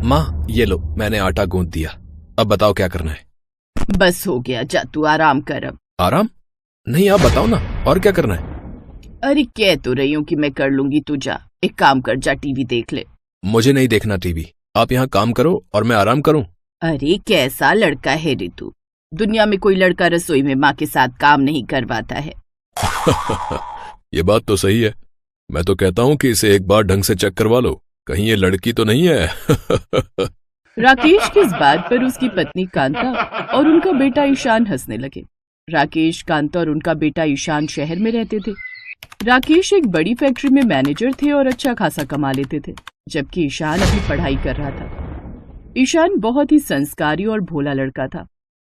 माँ ये लो, मैंने आटा गूंथ दिया। अब बताओ क्या करना है। बस हो गया, जा तू आराम कर अब। आराम? नहीं, आप बताओ ना, और क्या करना है। अरे कह तो रही हूँ कि मैं कर लूंगी, तू जा। एक काम कर, जा टीवी देख ले। मुझे नहीं देखना टीवी, आप यहाँ काम करो और मैं आराम करूँ। अरे कैसा लड़का है रे तू, दुनिया में कोई लड़का रसोई में माँ के साथ काम नहीं करवाता है। ये बात तो सही है। मैं तो कहता हूँ कि इसे एक बार ढंग से चेक करवा लो, कहीं ये लड़की तो नहीं है। राकेश की इस बात पर उसकी पत्नी कांता और उनका बेटा ईशान हंसने लगे। राकेश, कांता और उनका बेटा ईशान शहर में रहते थे। राकेश एक बड़ी फैक्ट्री में मैनेजर थे और अच्छा खासा कमा लेते थे, जबकि ईशान अभी पढ़ाई कर रहा था। ईशान बहुत ही संस्कारी और भोला लड़का था।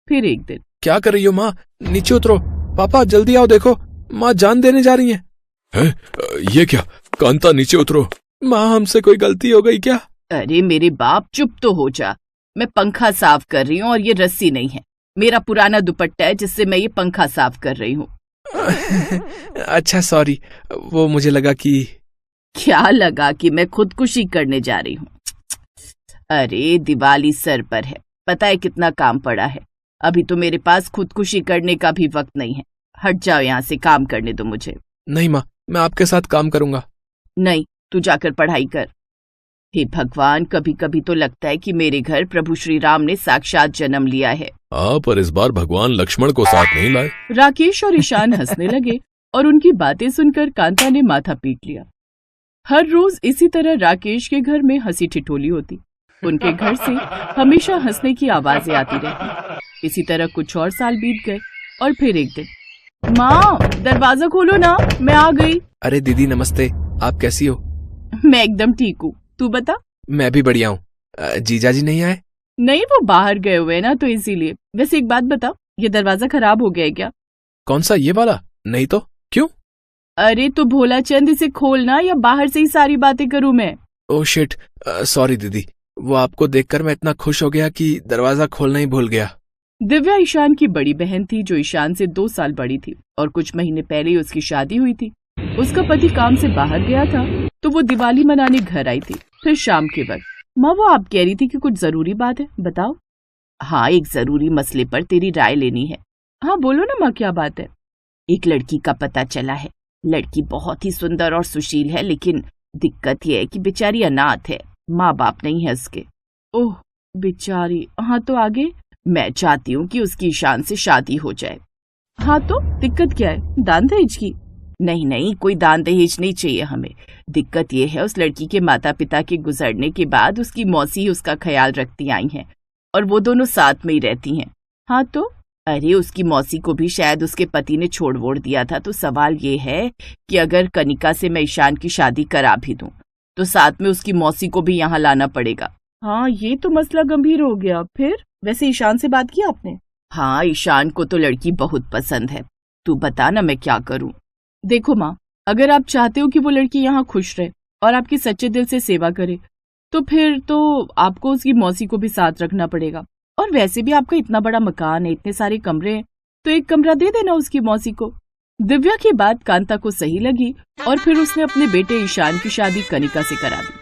फिर एक दिन, क्या कर रही हो माँ? नीचे उतरो। पापा जल्दी आओ, देखो माँ जान देने जा रही है। ये क्या? कांता नीचे उतरो। माँ हमसे कोई गलती हो गई क्या? अरे मेरे बाप, चुप तो हो जा। मैं पंखा साफ कर रही हूँ और ये रस्सी नहीं है, मेरा पुराना दुपट्टा है जिससे मैं ये पंखा साफ कर रही हूँ। अच्छा सॉरी, वो मुझे लगा कि। क्या लगा कि मैं खुदकुशी करने जा रही हूँ? अरे दिवाली सर पर है, पता है कितना काम पड़ा है। अभी तो मेरे पास खुदकुशी करने का भी वक्त नहीं है। हट जाओ यहाँ से, काम करने दो मुझे। नहीं माँ, मैं आपके साथ काम करूंगा। नहीं, तू जाकर पढ़ाई कर। हे भगवान, कभी कभी तो लगता है कि मेरे घर प्रभु श्री राम ने साक्षात जन्म लिया है। हाँ, पर इस बार भगवान लक्ष्मण को साथ नहीं लाए। राकेश और ईशान हंसने लगे और उनकी बातें सुनकर कांता ने माथा पीट लिया। हर रोज इसी तरह राकेश के घर में हंसी ठिठोली होती। उनके घर से हमेशा हंसने की आवाजें आती रहती। इसी तरह कुछ और साल बीत गए और फिर एक दिन, माँ दरवाजा खोलो ना, मैं आ गई। अरे दीदी नमस्ते, आप कैसी हो? मैं एकदम ठीक हूँ, तू बता। मैं भी बढ़िया हूँ। जीजा जी नहीं आए? नहीं, वो बाहर गए हुए ना, तो इसीलिए। वैसे एक बात बता, ये दरवाजा खराब हो गया है क्या? कौन सा, ये वाला? नहीं तो, क्यों? अरे तो भोला चंद, इसे खोलना या बाहर से ही सारी बातें करूँ मैं? ओह शिट, सॉरी दीदी, वो आपको देखकर मैं इतना खुश हो गया कि दरवाजा खोलना ही भूल गया। दिव्या ईशान की बड़ी बहन थी, जो ईशान से 2 साल बड़ी थी और कुछ महीने पहले ही उसकी शादी हुई थी। उसका पति काम से बाहर गया था तो वो दिवाली मनाने घर आई थी। फिर शाम के वक्त, माँ वो आप कह रही थी कि कुछ जरूरी बात है, बताओ। हाँ, एक जरूरी मसले पर तेरी राय लेनी है। हाँ बोलो ना माँ, क्या बात है? एक लड़की का पता चला है। लड़की बहुत ही सुंदर और सुशील है, लेकिन दिक्कत यह है कि बेचारी अनाथ है, माँ बाप नहीं है उसके। ओह बेचारी, हाँ तो आगे? मैं चाहती हूँ कि उसकी ईशान से शादी हो जाए। हाँ तो दिक्कत क्या है? दान दहेज की? नहीं नहीं, कोई दान दहेज नहीं चाहिए हमें। दिक्कत ये है, उस लड़की के माता पिता के गुजरने के बाद उसकी मौसी उसका ख्याल रखती आई हैं और वो दोनों साथ में ही रहती हैं। हाँ तो? अरे उसकी मौसी को भी शायद उसके पति ने छोड़ वोड़ दिया था, तो सवाल ये है कि अगर कनिका से मैं ईशान की शादी करा भी दूं तो साथ में उसकी मौसी को भी यहाँ लाना पड़ेगा। हाँ ये तो मसला गंभीर हो गया। फिर वैसे ईशान से बात की आपने? हाँ, ईशान को तो लड़की बहुत पसंद है। तू बता ना मैं क्या करूं? देखो माँ, अगर आप चाहते हो कि वो लड़की यहाँ खुश रहे और आपकी सच्चे दिल से सेवा करे, तो फिर तो आपको उसकी मौसी को भी साथ रखना पड़ेगा। और वैसे भी आपका इतना बड़ा मकान है, इतने सारे कमरे हैं, तो एक कमरा दे देना उसकी मौसी को। दिव्या की बात कांता को सही लगी और फिर उसने अपने बेटे ईशान की शादी कनिका से करा दी।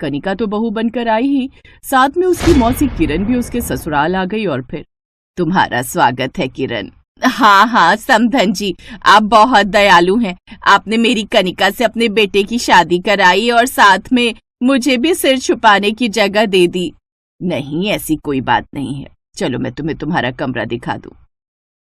कनिका तो बहू बनकर आई ही, साथ में उसकी मौसी किरण भी उसके ससुराल आ गई। और फिर, तुम्हारा स्वागत है किरण। हाँ हाँ समधन जी, आप बहुत दयालु हैं। आपने मेरी कनिका से अपने बेटे की शादी कराई और साथ में मुझे भी सिर छुपाने की जगह दे दी। नहीं, ऐसी कोई बात नहीं है। चलो मैं तुम्हें तुम्हारा कमरा दिखा दूं।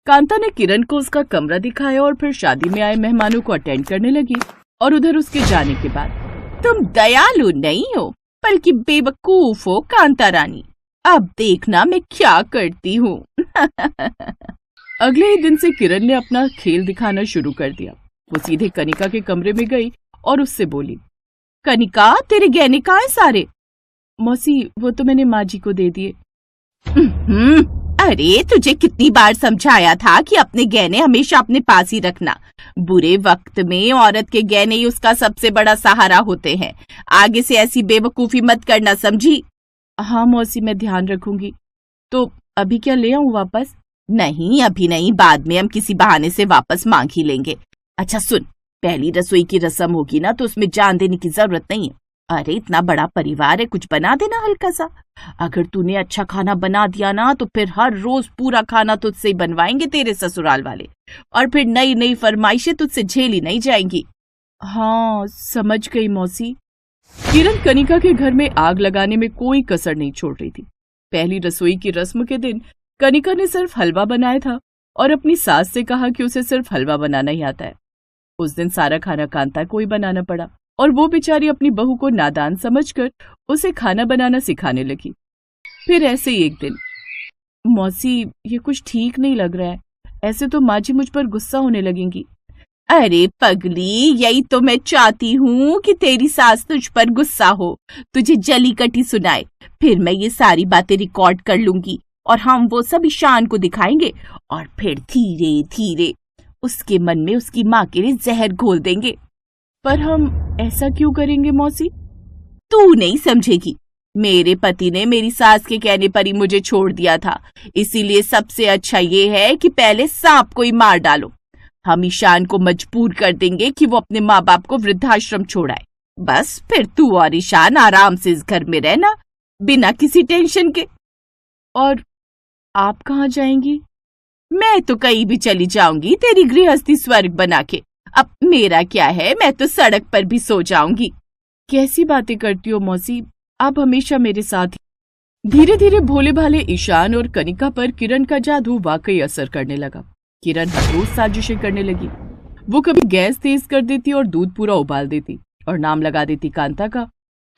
कांता ने किरण को उसका कमरा दिखाया और फिर शादी में आए मेहमानों को अटेंड करने लगी। और उधर उसके जाने के बाद, तुम दयालु नहीं हो बल्कि बेवकूफ हो कांता रानी। अब देखना मैं क्या करती हूँ। अगले ही दिन से किरण ने अपना खेल दिखाना शुरू कर दिया। वो सीधे कनिका के कमरे में गई और उससे बोली, कनिका तेरे गहने कहाँ हैं सारे? मौसी वो तो मैंने माँ जी को दे दिए। अरे तुझे कितनी बार समझाया था कि अपने गहने हमेशा अपने पास ही रखना। बुरे वक्त में औरत के गहने ही उसका सबसे बड़ा सहारा होते हैं। आगे से ऐसी बेवकूफी मत करना, समझी? हाँ मौसी, मैं ध्यान रखूंगी। तो अभी क्या ले आऊं वापस? नहीं अभी नहीं, बाद में हम किसी बहाने से वापस मांग ही लेंगे। अच्छा सुन, पहली रसोई की रस्म होगी ना, तो उसमें जान देने की जरूरत नहीं है। अरे इतना बड़ा परिवार है, कुछ बना देना हल्का सा। अगर तूने अच्छा खाना बना दिया ना तो फिर हर रोज पूरा खाना तुझसे ही बनवाएंगे तेरे ससुराल वाले, और फिर नई नई फरमाइशें तुझसे झेली नहीं जाएंगी। हाँ समझ गई मौसी। किरण कनिका के घर में आग लगाने में कोई कसर नहीं छोड़ रही थी। पहली रसोई की रस्म के दिन कनिका ने सिर्फ हलवा बनाया था और अपनी सास से कहा कि उसे सिर्फ हलवा बनाना ही आता है। उस दिन सारा खाना कांता को ही बनाना पड़ा और वो बेचारी अपनी बहू को नादान समझकर उसे खाना बनाना सिखाने लगी। फिर ऐसे ही एक दिन, मौसी ये कुछ ठीक नहीं लग रहा है, ऐसे तो माँ जी मुझ पर गुस्सा होने लगेंगी। अरे पगली, यही तो मैं चाहती हूँ कि तेरी सास तुझ पर गुस्सा हो, तुझे जली कटी सुनाए। फिर मैं ये सारी बातें रिकॉर्ड कर लूंगी और हम वो सब ईशान को दिखाएंगे और फिर धीरे धीरे उसके मन में उसकी माँ के लिए जहर घोल देंगे। पर हम ऐसा क्यों करेंगे मौसी? तू नहीं समझेगी। मेरे पति ने मेरी सास के कहने पर ही मुझे छोड़ दिया था, इसीलिए सबसे अच्छा ये है कि पहले सांप को ही मार डालो। हम ईशान को मजबूर कर देंगे कि वो अपने माँ बाप को वृद्धाश्रम छोड़ाए। बस फिर तू और ईशान आराम से इस घर में रहना, बिना किसी टेंशन के। और आप कहाँ जाएंगी? मैं तो कहीं भी चली जाऊंगी, तेरी गृहस्थी स्वर्ग बना के। अब मेरा क्या है, मैं तो सड़क पर भी सो जाऊंगी। कैसी बातें करती हो मौसी, आप हमेशा मेरे साथ ही। धीरे धीरे भोले भाले ईशान और कनिका पर किरण का जादू वाकई असर करने लगा। किरण हर रोज साजिशें करने लगी। वो कभी गैस तेज कर देती और दूध पूरा उबाल देती और नाम लगा देती कांता का,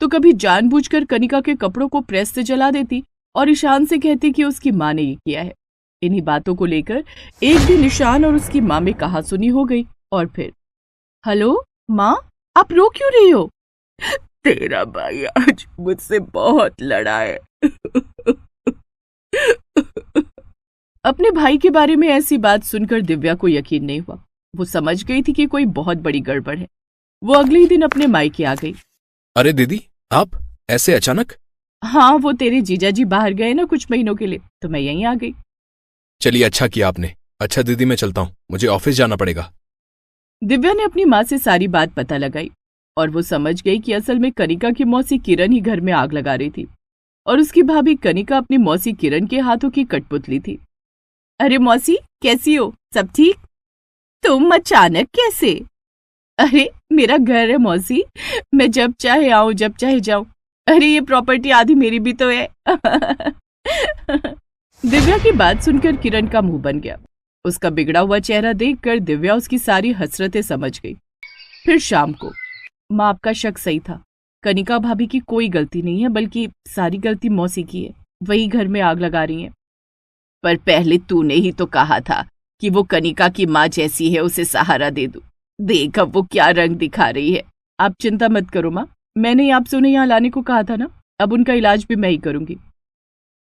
तो कभी जानबूझकर कनिका के कपड़ों को प्रेस से जला देती और ईशान से कहती कि उसकी माँ ने ये किया है। इन्हीं बातों को लेकर एक दिन ईशान और उसकी माँ में कहासुनी हो गई और फिर, हेलो माँ, आप रो क्यों रही हो? तेरा भाई आज मुझसे बहुत लड़ा है। अपने भाई के बारे में ऐसी बात सुनकर दिव्या को यकीन नहीं हुआ। वो समझ गई थी कि कोई बहुत बड़ी गड़बड़ है। वो अगले ही दिन अपने मायके आ गई। अरे दीदी, आप ऐसे अचानक? हाँ, वो तेरे जीजा जी बाहर गए ना कुछ महीनों के लिए, तो मैं यहीं आ गई। चलिए, अच्छा किया आपने। अच्छा दीदी, मैं चलता हूँ, मुझे ऑफिस जाना पड़ेगा। दिव्या ने अपनी माँ से सारी बात पता लगाई और वो समझ गई कि असल में कनिका की मौसी किरण ही घर में आग लगा रही थी और उसकी भाभी कनिका अपनी मौसी किरण के हाथों की कठपुतली थी। अरे मौसी, कैसी हो? सब ठीक? तुम अचानक कैसे? अरे मेरा घर है मौसी, मैं जब चाहे आऊं जब चाहे जाऊं। अरे ये प्रॉपर्टी आधी मेरी भी तो है। दिव्या की बात सुनकर किरण का मुंह बन गया। उसका बिगड़ा हुआ चेहरा देखकर दिव्या उसकी सारी हसरतें समझ गई। फिर शाम को, माँ आपका शक सही था, कनिका भाभी की कोई गलती नहीं है, बल्कि सारी गलती मौसी की है। वही घर में आग लगा रही हैं। पर पहले तूने ही तो कहा था कि वो कनिका की माँ जैसी है, उसे सहारा दे दूं। देख अब वो क्या रंग दिखा रही है। आप चिंता मत करो माँ, मैंने ही आपसे उन्हें यहाँ लाने को कहा था ना, अब उनका इलाज भी मैं ही करूंगी।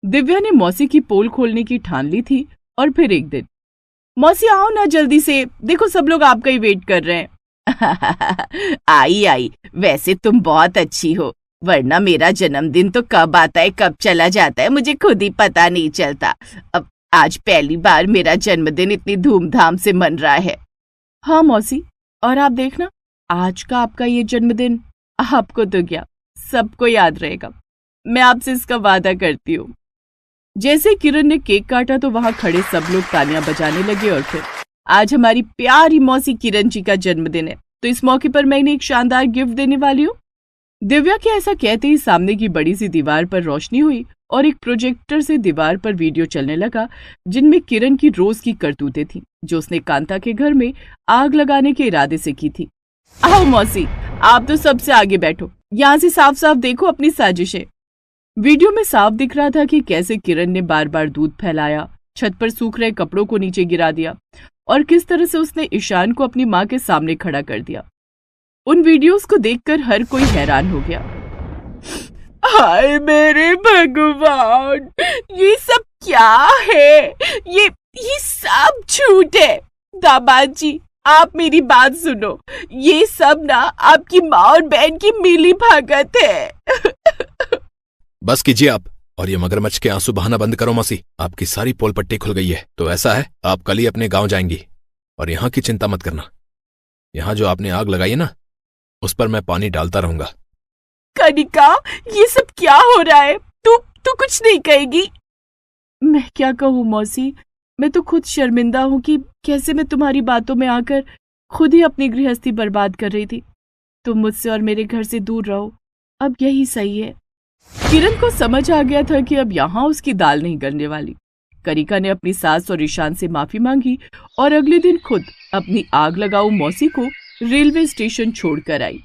दिव्या ने मौसी की पोल खोलने की ठान ली थी और फिर एक दिन, मौसी आओ ना जल्दी से, देखो सब लोग आपका ही वेट कर रहे हैं। आई आई, वैसे तुम बहुत अच्छी हो, वरना मेरा जन्मदिन तो कब आता है कब चला जाता है मुझे खुद ही पता नहीं चलता। अब आज पहली बार मेरा जन्मदिन इतनी धूमधाम से मन रहा है। हाँ मौसी, और आप देखना आज का आपका ये जन्मदिन आपको तो क्या, सबको याद रहेगा। मैं आपसे इसका वादा करती हूँ। जैसे किरण ने केक काटा तो वहां खड़े सब लोग तालियां बजाने लगे और फिर, आज हमारी प्यारी मौसी किरण जी का जन्मदिन है, तो इस मौके पर मैं इन्हें एक शानदार गिफ्ट देने वाली हूँ। दिव्या के ऐसा कहते ही सामने की बड़ी सी दीवार पर रोशनी हुई और एक प्रोजेक्टर से दीवार पर वीडियो चलने लगा जिनमें किरण की रोज की करतूतें थी जो उसने कांता के घर में आग लगाने के इरादे से की थी। आओ मौसी, आप तो सबसे आगे बैठो, यहाँ से साफ साफ देखो अपनी साजिशें। वीडियो में साफ दिख रहा था कि कैसे किरण ने बार बार दूध फैलाया, छत पर सूख रहे कपड़ों को नीचे गिरा दिया और किस तरह से उसने ईशान को अपनी माँ के सामने खड़ा कर दिया। उन वीडियोस को देखकर हर कोई हैरान हो गया। हाय मेरे भगवान, ये सब क्या है? ये सब झूठ है। दामाद जी, आप मेरी बात सुनो, ये सब ना आपकी माँ और बहन की मिली भगत है। बस कीजिए आप, और ये मगरमच्छ के आंसू बहाना बंद करो मौसी। आपकी सारी पोल पट्टी खुल गई है, तो ऐसा है, आप कल ही अपने गांव जाएंगी और यहाँ की चिंता मत करना। यहाँ जो आपने आग लगाई है ना, उस पर मैं पानी डालता रहूंगा। कनिका, ये सब क्या हो रहा है? तू कुछ नहीं कहेगी? मैं क्या कहूँ मौसी, मैं तो खुद शर्मिंदा हूँ कि कैसे मैं तुम्हारी बातों में आकर खुद ही अपनी गृहस्थी बर्बाद कर रही थी। तुम मुझसे और मेरे घर से दूर रहो, अब यही सही है। किरण को समझ आ गया था कि अब यहाँ उसकी दाल नहीं गलने वाली। कनिका ने अपनी सास और ईशान से माफी मांगी और अगले दिन खुद अपनी आग लगाऊ मौसी को रेलवे स्टेशन छोड़कर आई।